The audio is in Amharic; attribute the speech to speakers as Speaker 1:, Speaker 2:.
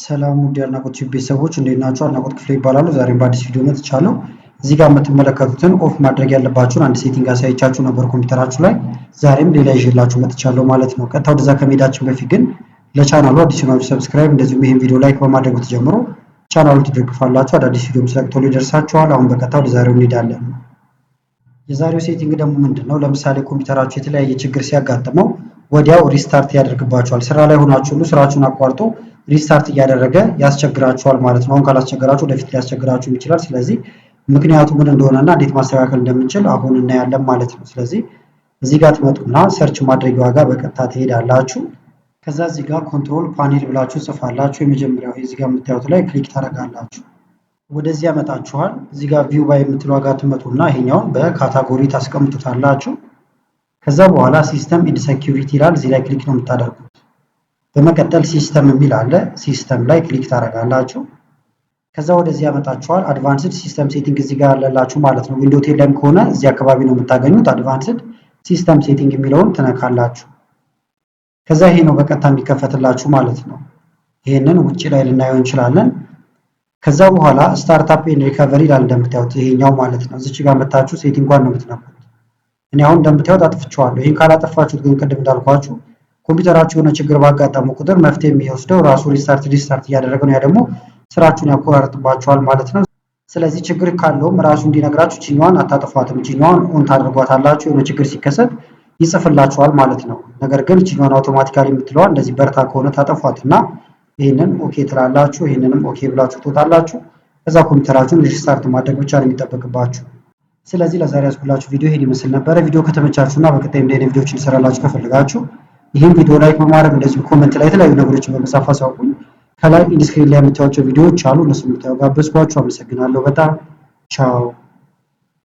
Speaker 1: ሰላም ውድ የአድናቆት ቤተሰቦች እንዴት ናችሁ? አድናቆት ክፍሌ ይባላሉ። ዛሬም በአዲስ ቪዲዮ መጥቻለሁ። እዚህ ጋር የምትመለከቱትን ኦፍ ማድረግ ያለባችሁን አንድ ሴቲንግ አሳይቻችሁ ነበር ኮምፒውተራችሁ ላይ። ዛሬም ሌላ ይዤላችሁ መጥቻለሁ ማለት ነው። ቀጥታ ወደዛ ከመሄዳችን በፊት ግን ለቻናሉ አዲስ የሆናችሁ ሰብስክራይብ፣ እንደዚሁም ይሄን ቪዲዮ ላይክ በማድረግ ብትጀምሩ ቻናሉን ትደግፋላችሁ። አዳዲስ ቪዲዮ ስለቅ ቶሎ ይደርሳችኋል። አሁን በቀጥታ ወደ ዛሬው እንሄዳለን። የዛሬው ሴቲንግ ደግሞ ምንድነው? ለምሳሌ ኮምፒውተራችሁ የተለያየ ችግር ሲያጋጥመው ወዲያው ሪስታርት ያደርግባችኋል። ስራ ላይ ሆናችሁ ሁሉ ስራችሁን አቋርጦ ሪስታርት እያደረገ ያስቸግራችኋል ማለት ነው። አሁን ካላስቸገራችሁ ወደፊት ሊያስቸግራችሁ ይችላል። ስለዚህ ምክንያቱ ምን እንደሆነና እንዴት ማስተካከል እንደምንችል አሁን እናያለን ማለት ነው። ስለዚህ እዚህ ጋር ትመጡና ሰርች ማድረጊያዋ ጋር በቀጥታ ትሄዳላችሁ። ከዛ እዚህ ጋር ኮንትሮል ፓኔል ብላችሁ ጽፋላችሁ። የመጀመሪያው እዚህ ጋር የምታዩት ላይ ክሊክ ታደርጋላችሁ። ወደዚህ ያመጣችኋል። እዚህ ጋር ቪው ባይ የምትለው ጋር ትመጡና ይሄኛውን በካታጎሪ ታስቀምጡታላችሁ። ከዛ በኋላ ሲስተም ኤንድ ሴኩሪቲ ይላል። እዚህ ላይ ክሊክ ነው የምታደርጉት። በመቀጠል ሲስተም የሚል አለ። ሲስተም ላይ ክሊክ ታደርጋላችሁ። ከዛ ወደዚህ ያመጣችኋል። አድቫንስድ ሲስተም ሴቲንግ እዚህ ጋር አለላችሁ ማለት ነው። ዊንዶው 10 ላይም ከሆነ እዚህ አካባቢ ነው የምታገኙት። አድቫንስድ ሲስተም ሴቲንግ የሚለውን ትነካላችሁ። ከዛ ይሄ ነው በቀጥታ የሚከፈትላችሁ ማለት ነው። ይሄንን ውጪ ላይ ልናየው እንችላለን። ከዛ በኋላ ስታርታፕ ኤንድ ሪከቨሪ ይላል እንደምታዩት ይሄኛው ማለት ነው። እዚች ጋር መታችሁ ሴቲንጓን ነው የምትነኩት። እኔ አሁን እንደምታዩት አጥፍቼዋለሁ። ይሄን ካላጠፋችሁት ግን ቅድም እንዳልኳችሁ ኮምፒውተራችሁ የሆነ ችግር ባጋጠመው ቁጥር መፍትሄ የሚወስደው ራሱ ሪስታርት እያደረገ ነው። ያ ደግሞ ስራችሁን ያቆራርጥባችኋል ማለት ነው። ስለዚህ ችግር ካለውም ራሱ እንዲነግራችሁ ቺኛዋን አታጥፏትም። ቺኛዋን ኦን ታደርጓታላችሁ። የሆነ ችግር ሲከሰት ይጽፍላችኋል ማለት ነው። ነገር ግን ቺኛዋን አውቶማቲካሊ የምትለዋ እንደዚህ በርታ ከሆነ ታጠፏትና ይሄንን ኦኬ ትላላችሁ። ይሄንንም ኦኬ ብላችሁ ትወጣላችሁ። ከዛ ኮምፒውተራችሁን ሪስታርት ማድረግ ብቻ ነው የሚጠበቅባችሁ። ስለዚህ ለዛሬ ያስኩላችሁ ቪዲዮ ይሄን ይመስል ነበረ። ቪዲዮ ከተመቻችሁና በቀጣይ እንደ አይነት ቪዲዮዎችን እንሰራላችሁ ከፈለጋችሁ ይሄን ቪዲዮ ላይክ በማድረግ እንደዚሁ ኮሜንት ላይ የተለያዩ ነገሮችን በመጻፍ አሳውቁኝ። ከላይ ኢንስክሪን ላይ የምታዩቸው ቪዲዮዎች አሉ። እነሱን እንድታዩ ጋበዝኳችሁ። አመሰግናለሁ በጣም ቻው።